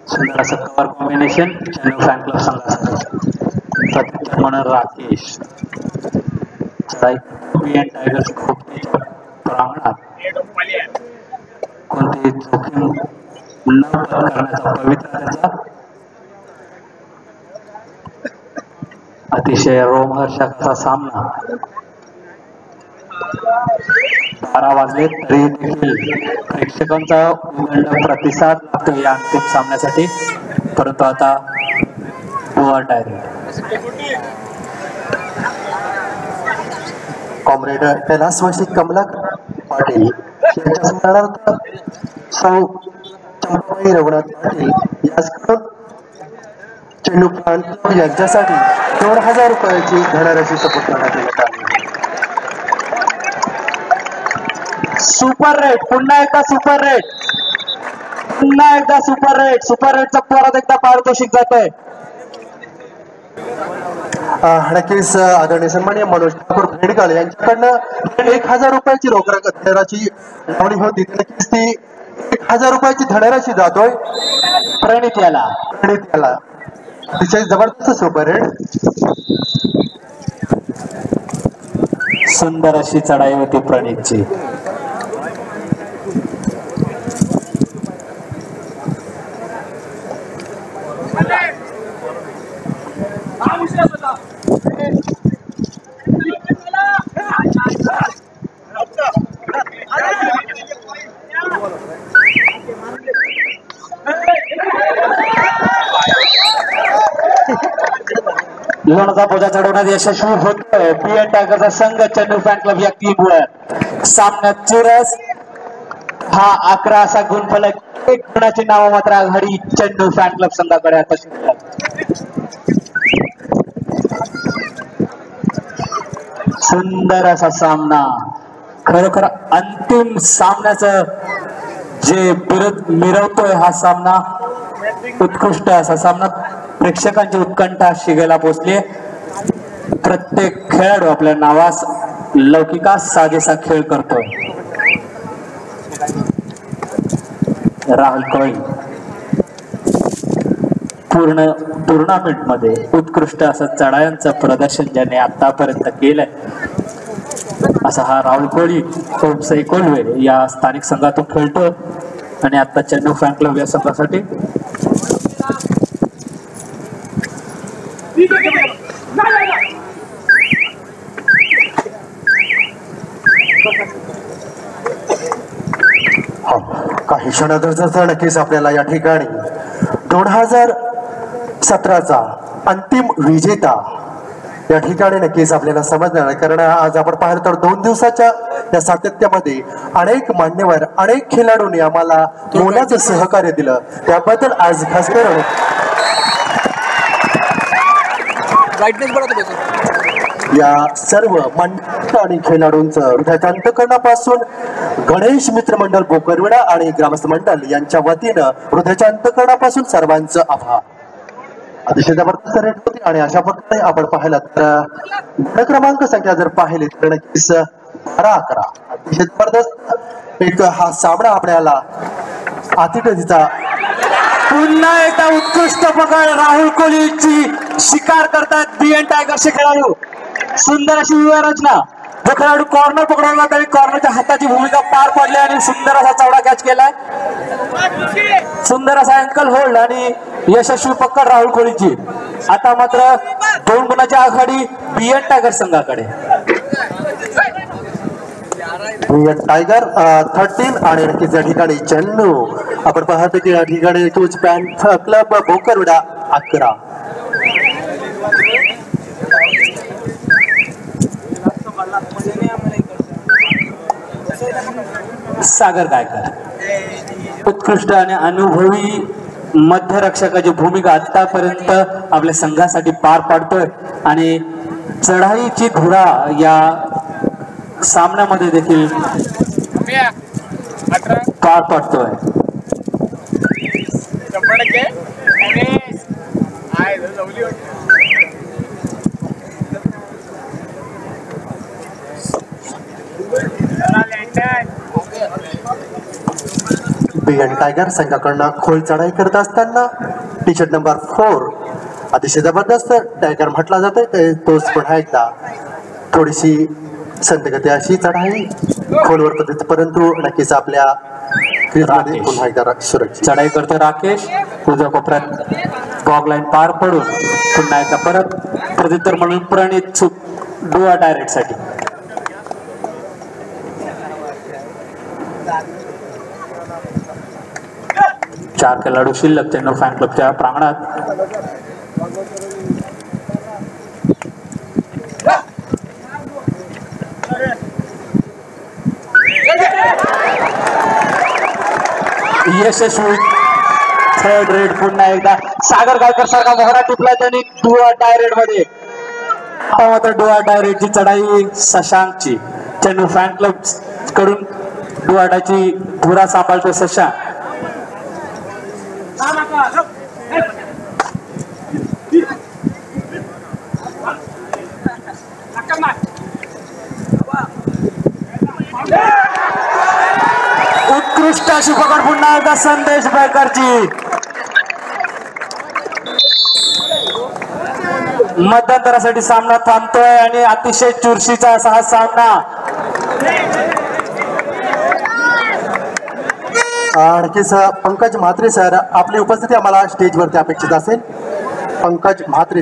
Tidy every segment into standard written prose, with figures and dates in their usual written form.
सुंदर असं cover combination Chennai fan club संघासाठी प्रत्युत्तर म्हणून राकेश टायगर्स खोपटीच्या प्रांगणात कोणतीही जोखीम न पत्करण्याचा पवित्रा त्याचा अतिशय रोमहर्षक सामना 12 वाजले तरी देखील प्रेक्षकांचा उदंड प्रतिसाद लागतो या अंतिम सामन्यासाठी परंतु आता कॉम्रेड कैलासवासी कमलाक पाटील यांच्या स्मरणार्थ सौ चंपाबाई रघुनाथ पाटील याचकडून चेंडू फॅन क्लब यांच्यासाठी 2000 रुपयाची धनराशी सपोर्ट करण्यात येत आहे. सुपर रेट पुन्हा एकदा सुपर रेट पुन्हा एकदा सुपर रेटचा परत एकदा पारितोषिक जात आहे. नक्कीच आदरणीय सन्माननीय मनोज ठाकूर भेडकाल यांच्याकडनं 1000 रुपयाची रोख धनराशी लावणी होती. नक्कीच ती 1000 रुपयाची धनराशी जातोय प्रणित याला अतिशय जबरदस्त सुपर रेट. सुंदर अशी चढाई होती प्रणितची. लोणाचा बोजा चढवण्यात यशस्वी होतोय बीएन टायगरचा संघ चेन्नई फॅन क्लब या टीमवर. सामन्यात चुरस हा 11 असा गुणफलक 1 गुणाची नाममात्र आघाडी चेन्नई फॅन क्लब संघाकडे आता सुंदर असा सामना. खरोखर अंतिम सामन्याचं जे बिरुद मिरवतोय हा सामना उत्कृष्ट असा सामना. प्रेक्षकांची उत्कंठा शिगेला पोचली. प्रत्येक खेळाडू आपल्या नावास लौकिकास साजेसा खेळ करतोय. राहुल कोळी पूर्ण टुर्नामेंट मध्ये उत्कृष्ट असं चढायांचं प्रदर्शन ज्याने आतापर्यंत केलंय असा हा राहुल कोळी ओमसाई कोल्हे या स्थानिक संघातून खेळतो आणि आता चेन्नई फॅन क्लब या संघासाठी काही क्षणानंतर नक्कीच आपल्याला या ठिकाणी 2017चा अंतिम विजेता या ठिकाणी नक्कीच आपल्याला समजणार आहे. कारण आज आपण पाहिलं तर 2 दिवसाच्या या सातत्यामध्ये अनेक मान्यवर अनेक खेळाडूंनी आम्हाला मोलाचं सहकार्य दिलं. त्याबद्दल आज खास करून या सर्व मंडळ आणि खेळाडूंचं हृदयाच्या अंतःकरणापासून गणेश मित्र मंडळ बोकरविडा आणि ग्रामस्थ मंडळ यांच्या वतीनं हृदयाच्या अंतःकरणापासून सर्वांचं आभार. अतिशय जबरदस्त रेट होती आणि अशा प्रकारे आपण पाहिलं तर क्रमांक संख्या जर पाहिली तर नक्कीच 12-11 अतिशय जबरदस्त एक हा सामना आपल्याला आतिथ्यचा. पुन्हा एकदा उत्कृष्ट पकड राहुल कोहलीची शिकार करतात बीएन टायगर्सचे खेळाडू. सुंदर अशी व्यूहरचना. जो खेळाडू कॉर्नर पकडवला तरी कॉर्नरच्या हाताची भूमिका पार पडली आणि सुंदर असा चौडा कॅच केलाय. सुंदर असा अँकल होल्ड आणि यशस्वी पकड राहुल कोहलीची. आता मात्र 2 गुणाची आघाडी बीएन टायगर संघाकडे. टायगर 13 आणि नक्कीच या ठिकाणी चेन्नू आपण पाहतो की या ठिकाणी टूज फॅन क्लब बोकरविडा 11. सागर गायकर उत्कृष्ट आणि अनुभवी मध्यरक्षकाची भूमिका आतापर्यंत आपल्या संघासाठी पार पाडतोय आणि चढाईची धुरा या सामन्यामध्ये देखील पार पाडतोय. BN टायगर संघाकडनं खोल चढाई करत असताना टी शर्ट नंबर 4 अतिशय जबरदस्त टायगर म्हटला जातोय तोच पुन्हा एकदा थोडीशी संतगती अशी चढाई खोलवर पद्धत, परंतु नक्कीच आपल्या क्रीजमध्ये पुन्हा एकदा सुरक्षित चढाई करतो राकेश. उजव्या कोपऱ्यात बॉग लाईन पार पडून पुन्हा एकदा परत प्रत्युत्तर म्हणून प्रणित डुआ डायरेक्ट साठी. चार खेळाडू शिल्लक चेन्नई फॅन क्लबच्या प्रांगणात. यशस्वी थर्ड रेड. पुन्हा एकदा सागर गायकर सारखा मोहरा टिपला त्यांनी डुआ डायरेक्ट मध्ये. मात्र डुआ डायरेक्टची चढाई शशांकची. चेन्नई फॅन क्लब कडून डुआडाची धुरा सांभाळतो शशांक. उत्कृष्ट अशी पकड पुन्हा एकदा संदेश बेकरची. मध्यंतरासाठी सामना थांबतोय आणि अतिशय चुरशीचा असा हा सामना. आणखीच पंकज म्हात्रे सर आपली उपस्थिती आम्हाला स्टेजवरती अपेक्षित असेल. पंकज म्हात्रे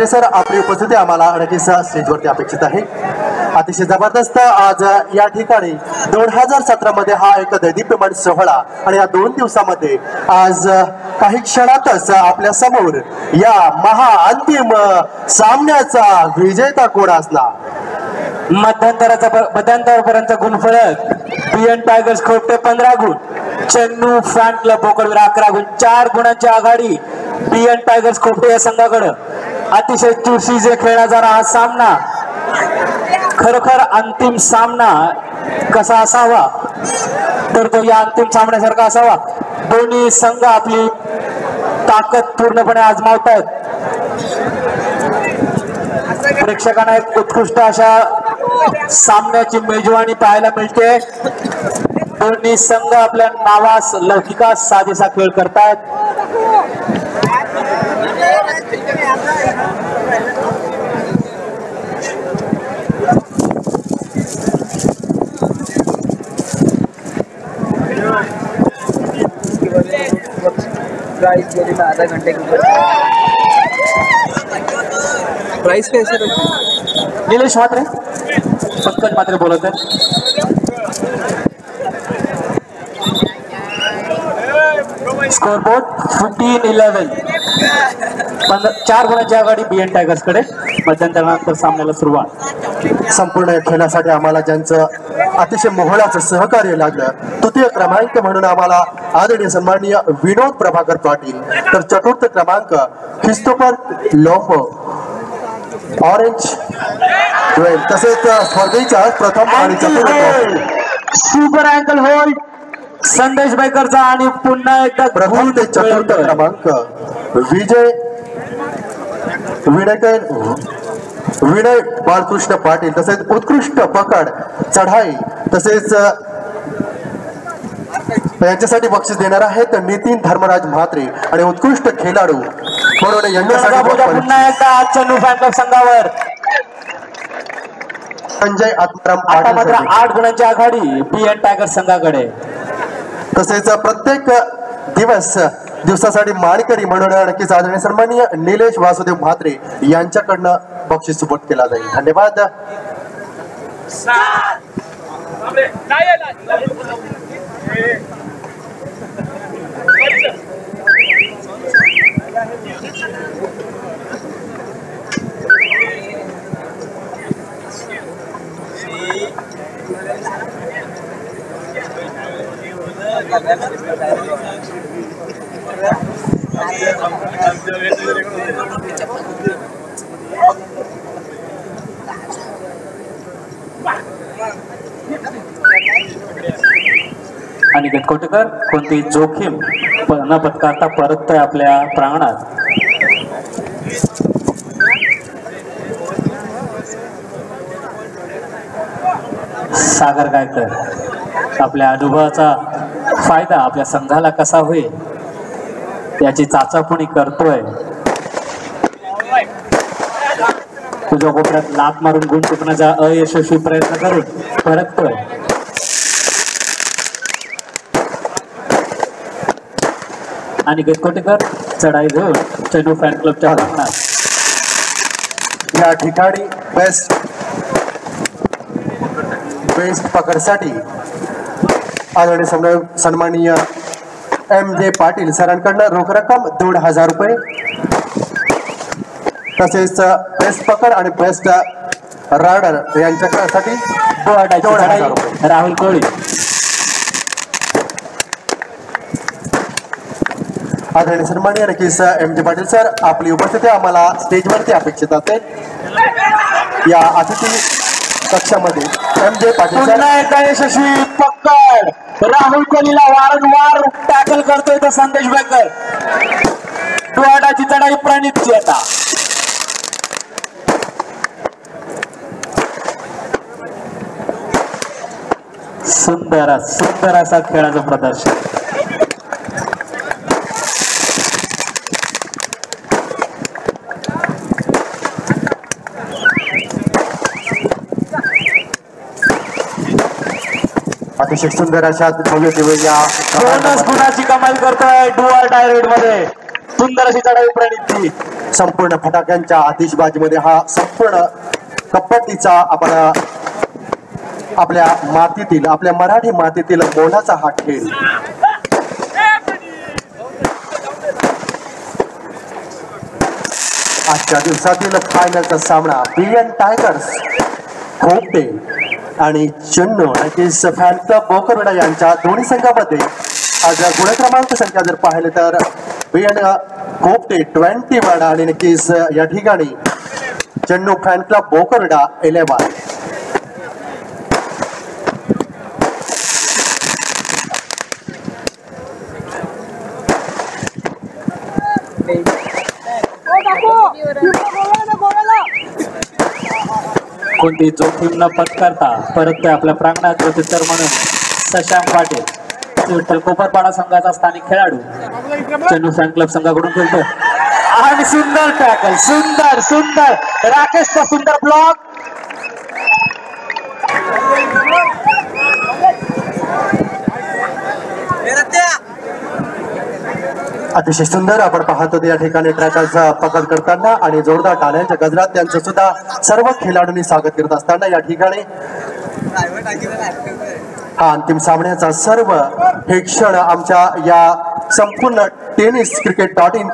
सर आपली उपस्थिती आम्हाला नक्कीच स्टेजवरती अपेक्षित आहे. अतिशय जबरदस्त आज या ठिकाणी 2017 मध्ये हा एक दैदिप्यमान सोहळा आणि या 2 दिवसामध्ये आज काही क्षणातच आपल्या समोर या महाअंतिम सामन्याचा विजेता कोण असणार. मध्यंतरापर्यंत गुणफलक BN टायगर्स खोपटे 15 गुण, चेन्नई फॅन क्लब भोकरवीर 11 गुण. 4 गुणांची आघाडी BN टायगर्स खोपटे या संघाकडे. अतिशय चुरशीचे खेळला जाणारा हा सामना. खरोखर अंतिम सामना कसा असावा तर तो या अंतिम सामन्यासारखा असावा. दोन्ही संघ आपली ताकद पूर्णपणे आजमावतायत. प्रेक्षकांना एक उत्कृष्ट अशा सामन्याची मेजवानी पाहायला मिळते. दोन्ही संघ आपल्या नावास लौकिकास साजेसा खेळ करतायत. आधा घंटे की प्राइस कैसे रखी. निलेश म्हात्रे, पंकज म्हात्रे बोलत आहेत. स्कोरबोर्ड 15-11. 4 गुणांची आघाडी BN टायगर्स कडे. मध्यंतरानंतर सामन्याला सुरुवात. संपूर्ण खेळासाठी आम्हाला ज्यांचं अतिशय मोहळाचं सहकार्य लागलं तृतीय क्रमांक म्हणून आम्हाला आदरणीय सन्माननीय विनोद प्रभाकर पाटील, तर चतुर्थ क्रमांक ख्रिस्तोफर लोपो ऑरेंज ज्वेल, तसेच स्पर्धेच्या प्रथम आणि सुपर अँकल होल्ड संदेश बेकरचा आणि पुन्हा एकदा प्रथम ते चतुर्थ क्रमांक विनय बालकृष्ण पाटील, तसेच उत्कृष्ट पकड चढाई तसेच यांच्यासाठी बक्षीस देणार आहेत नितीन धर्मराज म्हात्रे आणि उत्कृष्ट खेळाडू म्हणून यांच्यासाठी पुन्हा एकदा चेन्नई फॅन क्लब संघावर. संजय आत्माराम आता मात्र 8 गुणांची आघाडी BN टायगर्स संघाकडे. तसेच प्रत्येक दिवसासाठी मानकरी म्हणून नक्कीच आदरणीय सन्माननीय निलेश वासुदेव म्हात्रे यांच्याकडनं बक्षीस सुपूर्द केला जाईल. धन्यवाद. अनिकेत कोटेकर कोणती जोखीम न पत्करता परततोय आपल्या प्रांगणात. सागर गायकर आपल्या अनुभवाचा फायदा आपल्या संघाला कसा होईल याची चाचपणी करतोय. तुझ्या कोपऱ्यात लात मारून गुण टिपण्याचा अयशस्वी प्रयत्न करून परततोय. आणि कोटेकर चढाई घेऊन चेन्नई फॅन क्लबच्या हॉलमध्ये या ठिकाणी बेस्ट पकडसाठी आदरणीय सन्माननीय MJ पाटील सरांकडनं रोख रक्कम 1,500 रुपये, तसेच बेस्ट पकड आणि बेस्ट रायडर यांच्यासाठी 1,500 रुपये. राहुल कोळी. आदरणीय सन्माननीय नक्कीच MJ पाटील सर आपली उपस्थिती आम्हाला स्टेजवरती अपेक्षित असेल. या अतिथी कक्षामध्ये MJ पाटील सर. एकदा यशस्वी पकड राहुल कोहलीला वारंवार टॅकल करतोय तो संदेश बेकर. डोळ्याची चढाई प्रणितची आता. सुंदर असा खेळाचं प्रदर्शन. अतिशय सुंदर अशा या गुणाची कमाल करतोय डुअर डायरेक्ट मध्ये. सुंदर अशी चढाई प्रणितची. संपूर्ण फटाक्यांच्या आतिषबाजीमध्ये हा संपूर्ण कबड्डीचा आपल्या मातीतील आपल्या मराठी मातीतील मोलाचा हा खेळ. आजच्या दिवसातील फायनलचा सामना BN टायगर्स खोपटे आणि चेन्नई फॅन क्लब बोकरवाडा यांच्या दोन्ही संघामध्ये आज गुणक्रमांक संख्या जर पाहिले तर BN खोपटे 21 आणि नक्कीच या ठिकाणी चेन्नई फॅन क्लब बोकरवाडा 11. कोणती जोखीम न पत्करता परत आपल्या प्रांगणात प्रत्युत्तर म्हणून शशांक पाटील विठ्ठल कोपरपाडा संघाचा स्थानिक खेळाडू चेन्नई फॅन क्लब संघाकडून खेळतो. आणि सुंदर टॅकल. सुंदर राकेशचा सुंदर ब्लॉक. अतिशय सुंदर आपण पाहतो या ठिकाणी ट्रॅकरचा पकड करताना आणि जोरदार टाळ्यांच्या गजरात त्यांचं सुद्धा सर्व खेळाडूंनी स्वागत करत असताना या ठिकाणी हा अंतिम सामन्याचा सर्व हे क्षण आमच्या या संपूर्ण टेनिस cricket.in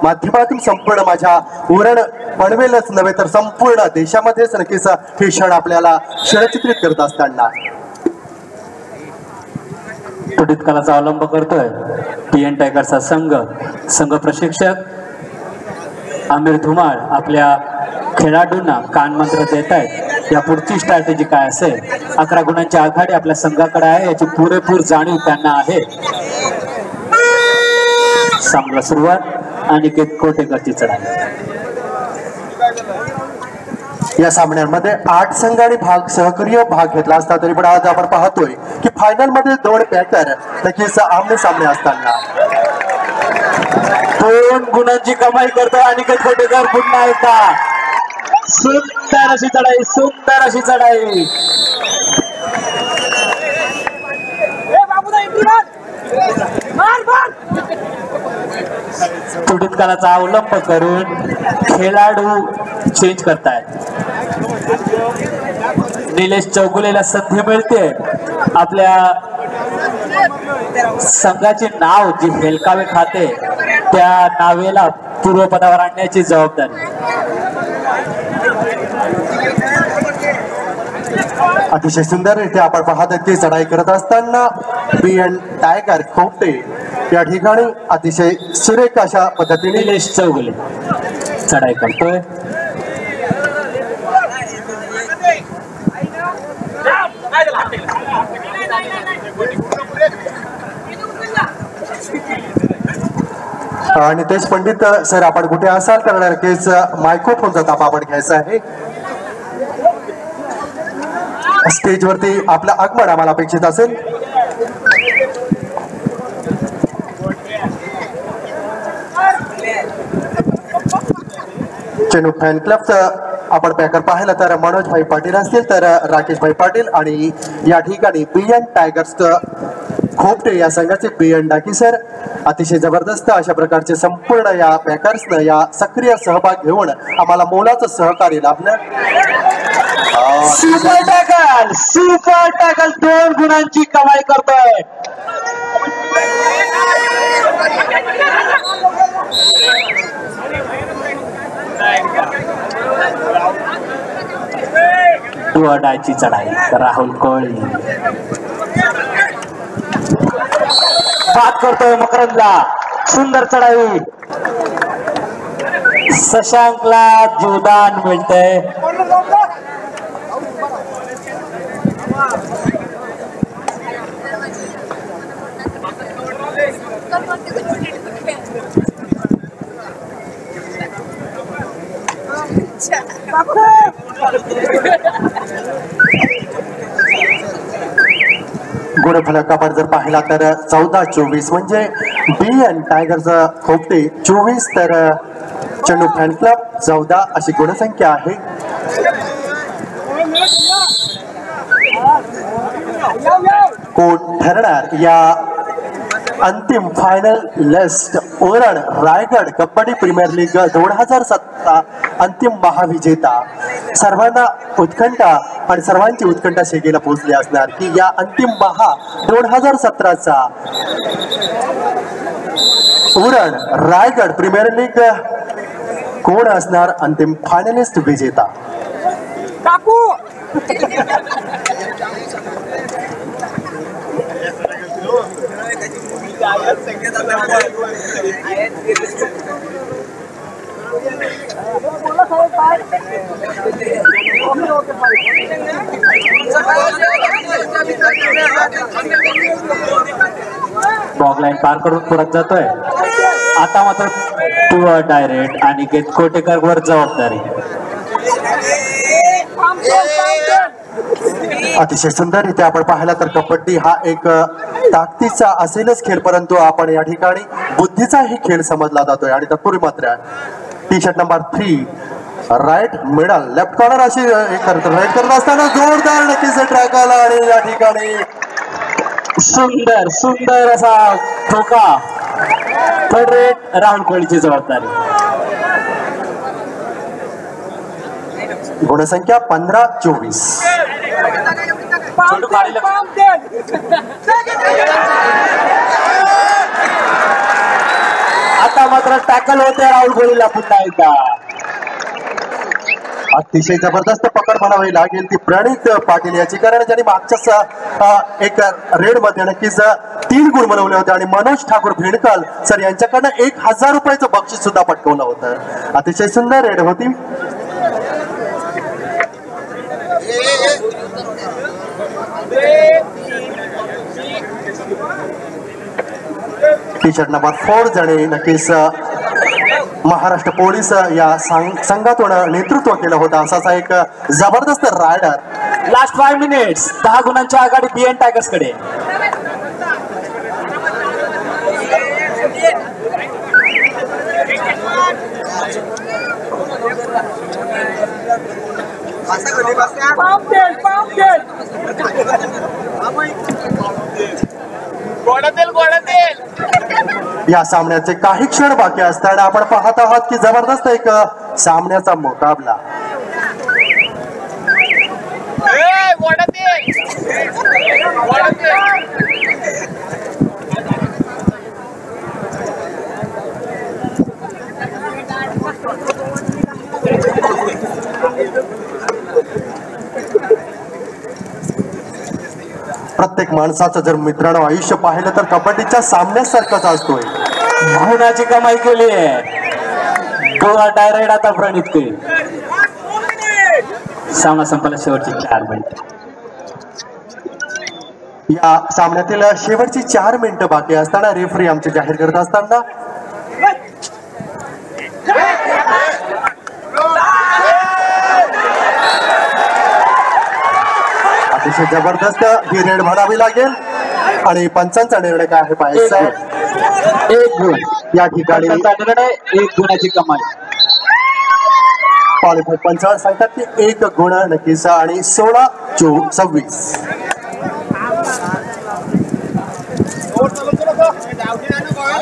माध्यमातून संपूर्ण माझ्या उरण पनवेलच नव्हे तर संपूर्ण देशामध्येच नक्कीच हे क्षण आपल्याला क्षणचित्रित करत असताना पुढील कलाचा अवलंब करतोय BN टायगरचा संघ प्रशिक्षक आमिर धुमाळ आपल्या खेळाडूंना कानमंत्र देत आहेत. या पुढची स्ट्रॅटेजी काय असेल. 11 गुणांची आघाडी आपल्या संघाकडे आहे याची पुरेपूर जाणीव त्यांना आहे. सामना सुरुवात आणि कोटेकरची चढाई. या सामन्यांमध्ये 8 संघांनी सहकार्य भाग घेतला असता तरी पण आज आपण पाहतोय की फायनल मध्ये 2 पॅकर नक्कीच आमने सामने असताना 2 गुणांची कमाई करतो आणि कोटेकर पुन्हा एकदा. सुंदर अशी चढाई. पुढील कालाचा अवलंब करून खेळाडू चेंज करतायत. निलेश चौगुलेला संधी मिळते आपल्या संघाचे नाव जे हेलकावे खाते त्या नावेला पूर्वपदावर आणण्याची जबाबदारी. अतिशय सुंदररीत्या आपण पाहत की चढाई करत असताना BN टायगर खोपटे या ठिकाणी अतिशय सुरेख अशा पद्धतीने निलेश चौगुले चढाई करतोय. आणि तेच पंडित सर आपण कुठे असाल तर नक्कीच मायक्रोफोनचा ताबा आपण घ्यायचा आहे. स्टेजवरती आपलं आगमन आम्हाला अपेक्षित असेल. चेंडू फॅन क्लबचं आपण पॅकर पाहिलं तर मनोजभाई पाटील असतील तर राकेशभाई पाटील आणि या ठिकाणी BN टायगर्स खोपटे या संघाचे BN डाकी सर. अतिशय जबरदस्त अशा प्रकारचे संपूर्ण या पॅकर्सनं या सक्रिय सहभाग घेऊन आम्हाला मोलाचं सहकार्य लाभलं. सुपर टॅकल 2 गुणांची कमाई करतोय. डायची चढाई राहुल कोळी बात करतोय मकरंदला. सुंदर चढाई. शशांकला जीवदान मिळतंय. गुणफलकावर जर पाहिला तर 14-24 म्हणजे BN टायगरचा खोपटे 24 तर चेंडू फॅन क्लब 14 अशी गुणसंख्या आहे. कोण ठरणार या अंतिम final list. Uran Raigad kabaddi premier league 2017 अंतिम महाविजेता. सर्वांना उत्कंठा आणि सर्वांची उत्कंठा शेगेला पोहोचली असणार की या अंतिम महा 2017चा ओरण रायगड प्रीमियर लीग कोण असणार अंतिम फायनलिस्ट विजेता. बॉगलाईन पार करून परत जातोय. आता मात्र टू डायरेक्ट आणि कोटेकर वर जबाबदारी. अतिशय सुंदर इथे आपण पाहिला तर कबड्डी हा एक ताकदीचा असेलच खेळ, परंतु आपण या ठिकाणी बुद्धीचाही खेळ समजला जातोय. आणि तत्पूर्वी मात्र T shirt number 3 right middle left corner अशी राईट करत असताना जोरदार नक्कीच ट्रॅक आला आणि या ठिकाणी सुंदर सुंदर असा ठोका. थर्ड रेट राहुल कोळीची जबाबदारी. गुणसंख्या 15-24. आता मात्र टॅकल होते राहुल कोळीला पुन्हा एकदा. अतिशय जबरदस्त पकड म्हणावी लागेल ती प्रणित पाटील याची, कारण ज्यांनी मागच्या एक रेड मध्ये नक्कीच 3 गुण बनवले होते आणि मनोज ठाकूर भिडकल सर यांच्याकडनं 1000 रुपयाचं बक्षीस सुद्धा पटकवलं होतं. अतिशय सुंदर रेड होती. टी शर्ट नंबर 4 जणे नक्कीच महाराष्ट्र पोलीस या संघातून नेतृत्व केलं होतं. असाच एक जबरदस्त रायडर. लास्ट 5 मिनिट्स 10 गुणांच्या आघाडी BN टायगर्स कडे. या सामन्याचे काही क्षण बाकी असताना आपण पाहत आहात की जबरदस्त एक सामन्याचा मुकाबला. प्रत्येक माणसाचं जर मित्रांनो आयुष्य पाहिलं तर कबड्डीच्या सामन्यासारखंच असतोय. गुणाची कमाई केली आहे. गोवा डायरेक्ट आता प्रणित केली. सामना संपला शेवटची 4 मिनिट. या सामन्यातील शेवटची 4 मिनिटं बाकी असताना रेफरी आमचे जाहीर करत असताना अतिशय जबरदस्त ही रेड म्हणावी लागेल आणि पंचांचा निर्णय काय आहे पाहायचा एक गुण या ठिकाणी निर्णय, एक गुणाची कमाई. क्वालिफाईड पंचांना सांगतात की एक गुण नक्कीच आणि 16-26.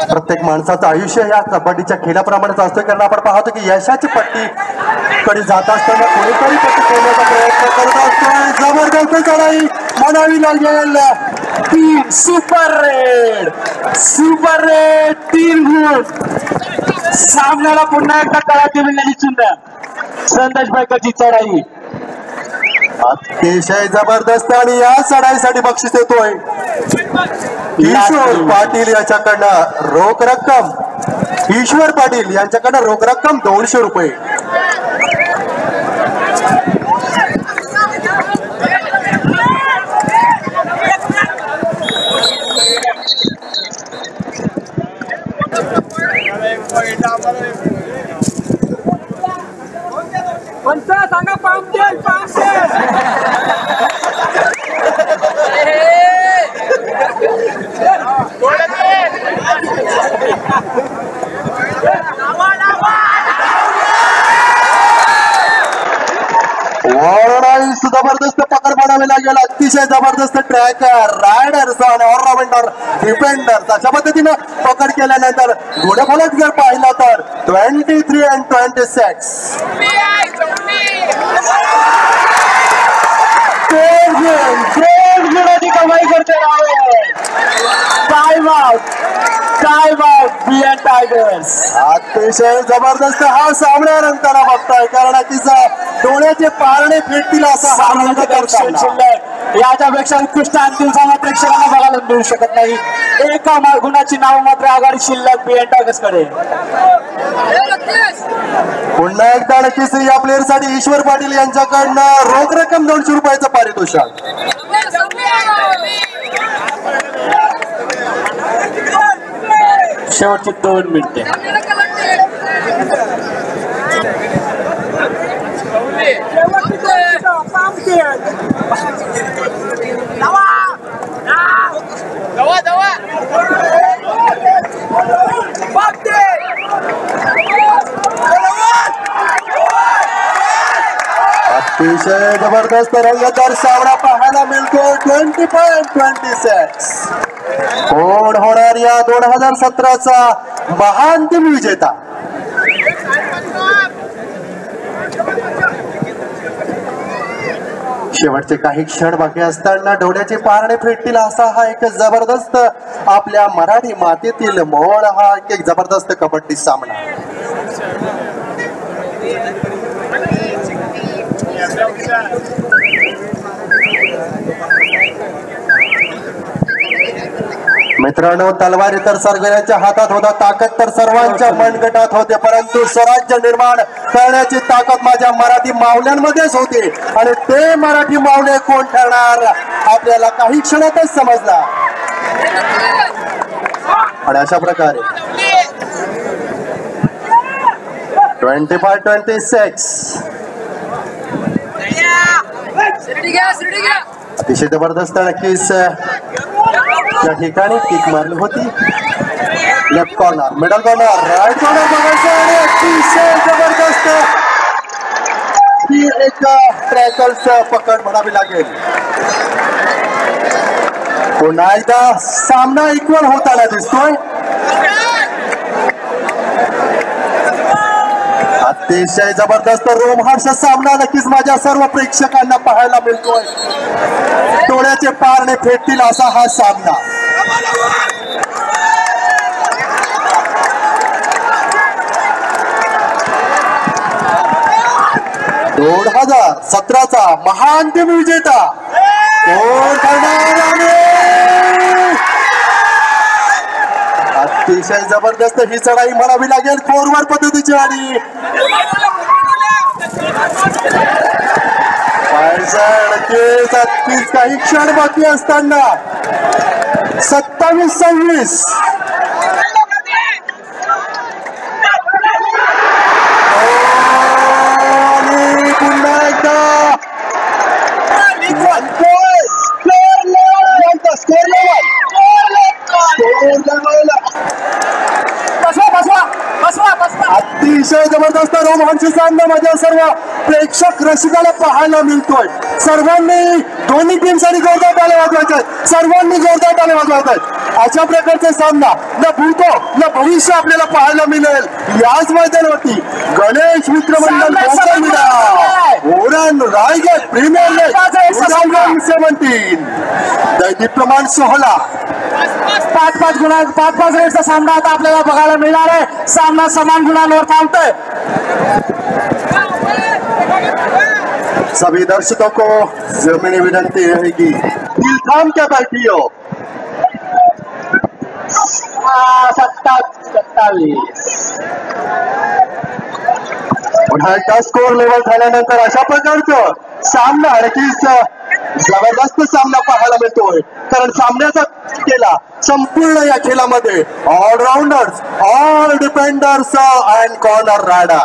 प्रत्येक माणसाचं आयुष्य या कबड्डीच्या खेळाप्रमाणेच असतं, कारण आपण पाहतो की यशाची पट्टी कडे जात असताना कोणीतरी पट्टी खेळण्याचा प्रयत्न करत असतो आणि जबरदस्त चढाई म्हणावी लागेल. 3 सुपर रेड 3 गुण. सामन्याला पुन्हा एकदा तळाची मिळण्याची चिन्ह. संदेश बायकाची चढाई अतिशय जबरदस्त आणि या चढाईसाठी बक्षीस देतोय ईश्वर पाटील याच्याकडनं रोख रक्कम. ईश्वर पाटील यांच्याकडनं रोख रक्कम 200 रुपये. सांगा पावते जबरदस्त पकड म्हणावी लागेल. अतिशय जबरदस्त ट्रॅकर रायडर्स आणि ऑलराउंडर डिफेंडर्स अशा पद्धतीनं पकड केल्यानंतर गुणफलक जर पाहिला तर 23 and 26. गुणाची कमाई करते टायगर्स. अतिशय जबरदस्त हा सामना रंगताना बघताय, कारण तिचा डोळ्याचे पारणे फेटतील असा शिल्लक. याच्यापेक्षा उत्कृष्ट अंतिम सामना प्रेक्षकांना बघायला मिळू शकत नाही. एका गुणाची नाव मात्र आघाडी शिल्लक बीएन टायगर्स कडे. पुन्हा एकदा नक्कीच या प्लेअर साठी ईश्वर पाटील यांच्याकडनं रोख रक्कम 200 रुपयाचं पारितोषिक. शेवटची 2 मिनिटे. अतिशय जबरदस्त रंगतदार सामना पाहायला मिळतो. 25 and 26. कोण होणार या 2017चा महाअंतिम विजेता? शेवटचे काही क्षण बाकी असताना डोळ्याचे पारणे फेटतील असा हा एक जबरदस्त आपल्या मराठी मातेतील मोड हा एक जबरदस्त कबड्डी सामना. मित्रांनो, तलवारी तर सगळ्यांच्या हातात होता, ताकद तर सर्वांच्या मनगटात होते, परंतु स्वराज्य निर्माण करण्याची ताकद माझ्या मराठी मावल्यांमध्येच होती आणि ते मराठी मावले कोण ठरणार आपल्याला काही क्षणातच समजला. आणि अशा प्रकारे 25-26 अतिशय जबरदस्त नक्कीच या ठिकाणी किक मारली होती. Left corner, middle corner, right corner बघायचं आणि अतिशय जबरदस्त ही एक ट्रॅकल्स पकड म्हणावी लागेल. पुन्हा एकदा सामना इक्वल होताना दिसतोय. अतिशय जबरदस्त रोमहर्षक सामना नक्कीच माझ्या सर्व प्रेक्षकांना पाहायला मिळतोय. डोळ्याचे पारणे फेटतील असा हा सामना. 2017चा महाअंतिम विजेता कोण ठरणार आहे? अतिशय जबरदस्त ही चढाई म्हणावी लागेल फॉरवर्ड पद्धतीची आणि काही क्षण बाकी असताना 27-26 पुन्हा एकदा रोमांच सामना माझ्या सर्व प्रेक्षक रसिकाला पाहायला मिळतोय. सर्वांनी दोन्ही टीमसाठी जोरदार टाळ्या वाजवायच्यात. सर्वांनी जोरदार टाळ्या वाजवायच्यात. अशा प्रकारचा सामना न भूतो न भविष्य आपल्याला पाहायला मिळेल याच मैदानावरती. गणेश मित्र मंडळ रायगड प्रीमियर लीग 2017 दैदिप्यमान सोहळा 5-5 रेटचा सामना आता आपल्याला बघायला मिळणार आहे. सामना समान गुणांवर थांबतोय. सभी दर्शकों को जमीनी विनंती रहेगी दिल थाम के बैठियो. 27. पुन्हा एकदा स्कोर लेवल झाल्यानंतर अशा प्रकारचं सामना नक्कीच जबरदस्त सामना पाहायला मिळतोय. कारण सामन्याचा केला संपूर्ण या खेळामध्ये allrounders all defenders and corner raider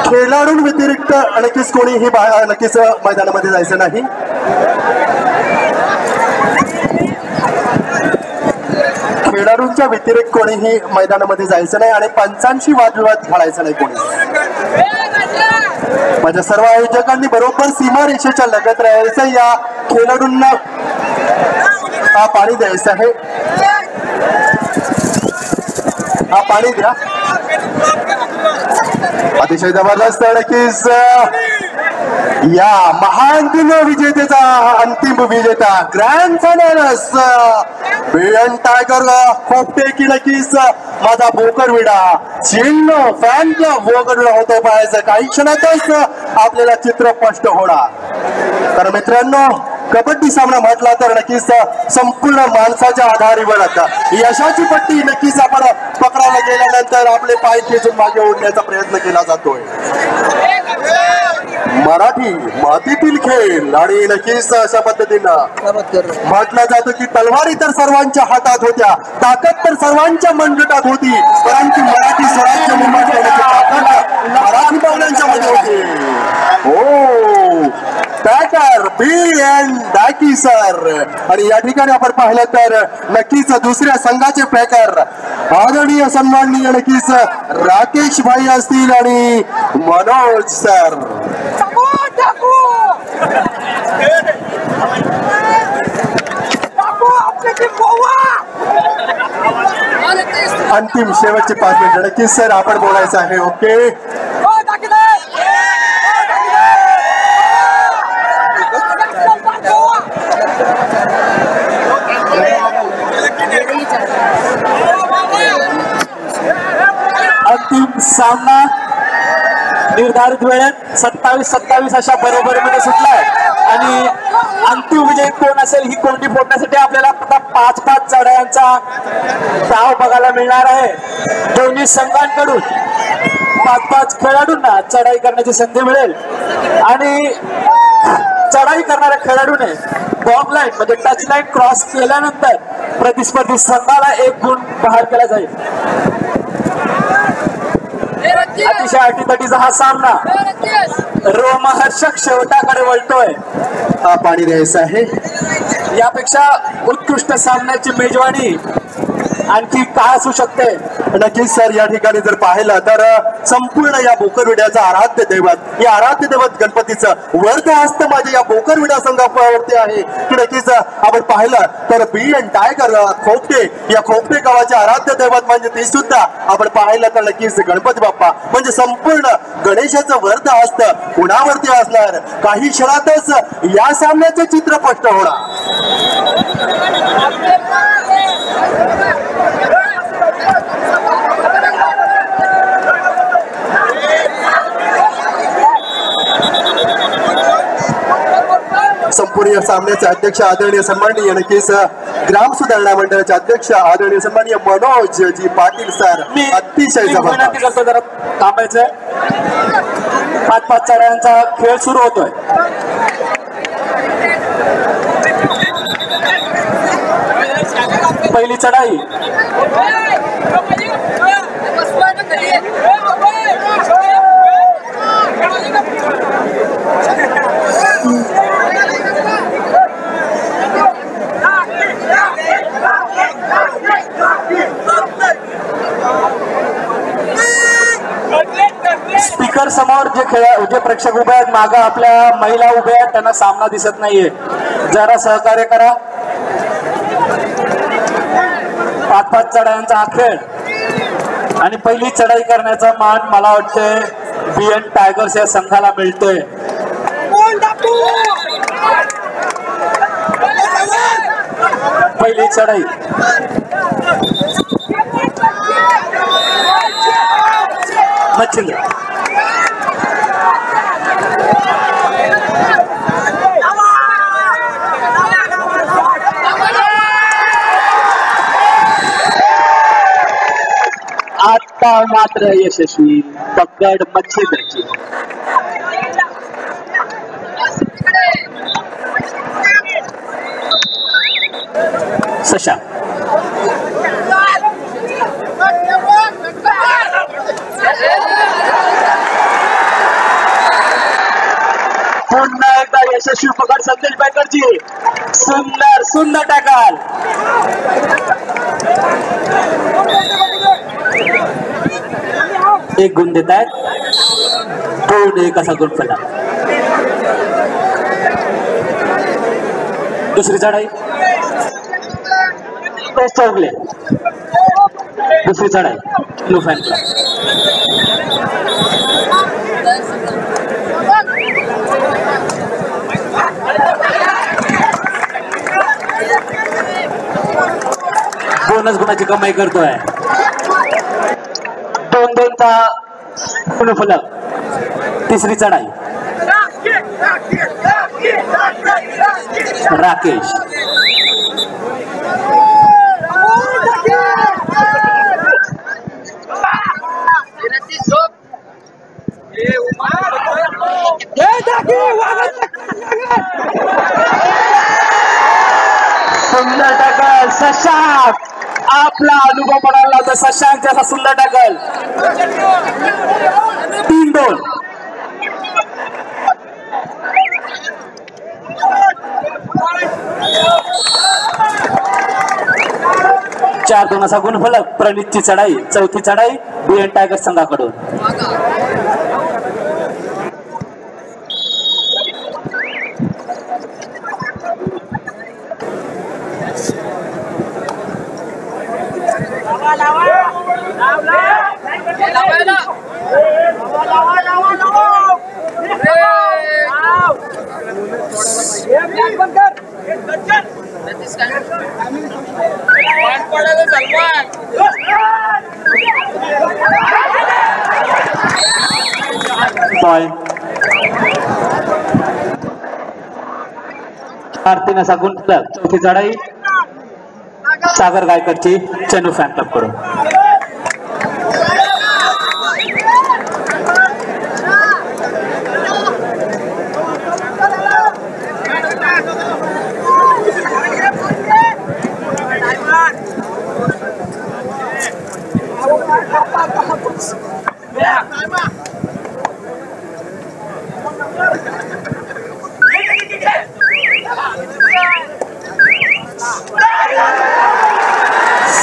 खेळाडूं व्यतिरिक्त नक्कीच कोणीही नक्कीच मैदानामध्ये जायचं नाही. खेळाडूंच्या व्यतिरिक्त कोणीही मैदानामध्ये जायचं नाही आणि पंचांशी वादविवाद घालायचा नाही कोणी. माझ्या सर्व आयोजकांनी बरोबर सीमा रेषेच्या लगत राहायचं. या खेळाडूंना हा पाणी द्यायचं आहे. हा पाणी द्या. अतिशय जबरदस्त नक्कीच या महाअंतिम विजेतेचा अंतिम विजेता ग्रँड फायनल्स बीएन टायगर खोपटे की नक्कीच माझा बोकरविडा चिन्ह फॅन क्लब बोकरविडा होतो पाहायचं. काही क्षणातच आपल्याला चित्र स्पष्ट होणार. तर मित्रांनो कबड्डी सामना म्हटला तर नक्कीच संपूर्ण माणसाच्या आधारीवर यशाची पट्टी नक्कीच आपण पकडायला गेल्यानंतर आपले पाय खेचून मागे ओढण्याचा प्रयत्न केला जातोय. मराठी मातीतील खेळ आणि नक्कीच अशा पद्धतीनं म्हटलं जातं की तलवारी तर सर्वांच्या हातात होत्या, ताकद तर सर्वांच्या मनगटात होती, परंतु मराठी स्वराज्य निर्माण करण्याची ताकद मराठी पाहुण्यांच्या मध्ये होती. हो पॅकर बी एन डाकी सर. आणि या ठिकाणी आपण पाहिलं तर नक्कीच दुसऱ्या संघाचे पॅकर आदरणीय सन्माननीय नक्कीच राकेश भाई असतील आणि मनोज सर. अंतिम शेवटचे 5 मिनिट नक्कीच सर आपण बोलायचं आहे. ओके अंतिम सामना निर्धारित वेळेत 27-27 अशा बरोबरीमध्ये सुटलाय आणि अंतिम विजय कोण असेल ही कोंडी फोडण्यासाठी आपल्याला आता 5-5 चढायांचा डाव बघायला मिळणार आहे. दोन्ही संघांकडून 5-5 खेळाडूंना चढाई करण्याची संधी मिळेल आणि चढाई करणाऱ्या खेळाडूने बॉब लाईन म्हणजे टच लाईन क्रॉस केल्यानंतर प्रतिस्पर्धी संघाला 1 गुण बाहेर केला जाईल. अतिशय अटीतटीचा हा सामना रोमहर्षक शेवटाकडे वळतोय. हा पाणी द्यायचं आहे. यापेक्षा उत्कृष्ट सामन्याची मेजवानी आणखी काय असू शकते. नक्कीच सर या ठिकाणी जर पाहिलं तर संपूर्ण या बोकरविड्याचं आराध्य दैवत या आराध्य दैवत गणपतीचं वर्ध हस्त माझ्या या बोकरविडा संघावरती आहे की नक्कीच आपण पाहिलं तर बी एन टायगर खोपटे या खोपटे गावाचे आराध्य दैवत म्हणजे ते सुद्धा आपण पाहिलं तर नक्कीच गणपती बाप्पा म्हणजे संपूर्ण गणेशाचं वर्ध हस्त कुणावरती असणार. काही क्षणातच या सामन्याचे चित्र स्पष्ट होणार. संपूर्ण सामन्याचे अध्यक्ष आदरणीय सन्माननीय नक्कीच ग्राम सुधारणा मंडळाचे अध्यक्ष आदरणीय सन्माननीय मनोज जी पाटील सर. अतिशय विनंती करतो जरा थांबायचंय. 5-5 चढायांचा खेळ सुरू होतोय. पहिली चढाई स्पीकर समोर जे प्रेक्षक उभे आहेत, मागे आपल्या महिला उभ्या आहेत, त्यांना सामना दिसत नाहीये, जरा सहकार्य करा. 5-5 चढायांचा हा खेळ आणि पहिली चढाई करण्याचा मान मला वाटतंय BN टायगर्स या संघाला मिळतोय. पहिली चढाई मच्छिंद्र. आता मात्र यशस्वी पकड मच्छिंद्रची. सशा पुन्हा एकदा यशस्वी पकड संदेश बँकरची. सुंदर सुंदर टॅकल. एक गुण देत आहेत, 2-1 असा गुण पडला. दुसरी चढाई चौगले. दुसरी चढाई नो फॅन क्लब. बोनस गुणाची कमाई करतोय. 2-2चा फलक. तिसरी चढाई राकेश. सुंदर टॅकल शशांक. आपला अनुभव पडायला होता शशांकचा सुंदर टॅकल. 3-2. 4-2 असा गुणफलक. प्रणितची चढाई. चौथी चढाई BN टायगर्स संघाकडून. आरतीन असा गुण. चौथी चढाई सागर गायकरची चेन्नई फॅन क्लब कडून.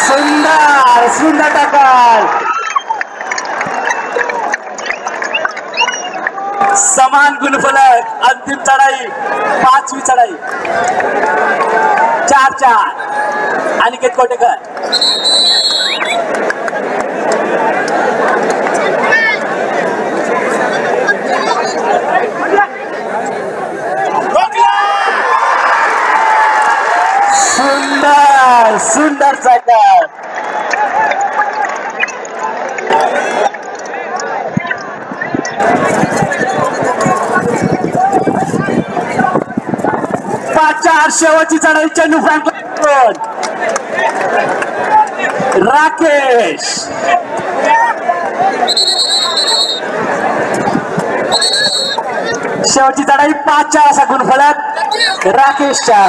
सुंदर सुंदर टॅकल. समान गुणफलक. अंतिम चढाई 5वी चढाई. 4-4 अनिकेत कोटेकर. सुंदर सुंदर चढाई. 5-4 शेवटची चढाई चेन्नई फॅन क्लब. राकेश. शेवटची चढाई 5-4 असा गुणफलक राकेशच्या.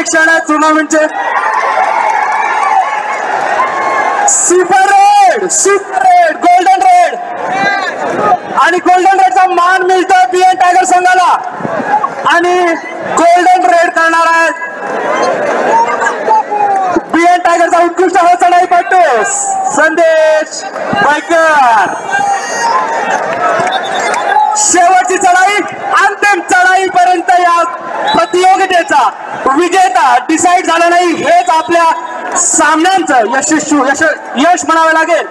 क्षण आहेत टुर्नामेंटचे. सुपर रेड, गोल्डन रेड आणि गोल्डन रेडचा मान मिळतोय बीएन टायगर संघाला आणि गोल्डन रेड करणार आहेत बीएन टायगरचा उत्कृष्ट हा चढाईपटू संदेश बायकर. शेवटची चढाई, अंतिम चढाई पर्यंत या प्रतियोगितेचा विजेता डिसाईड झाला नाही. हेच आपल्या सामन्यांचं यश म्हणावे लागेल.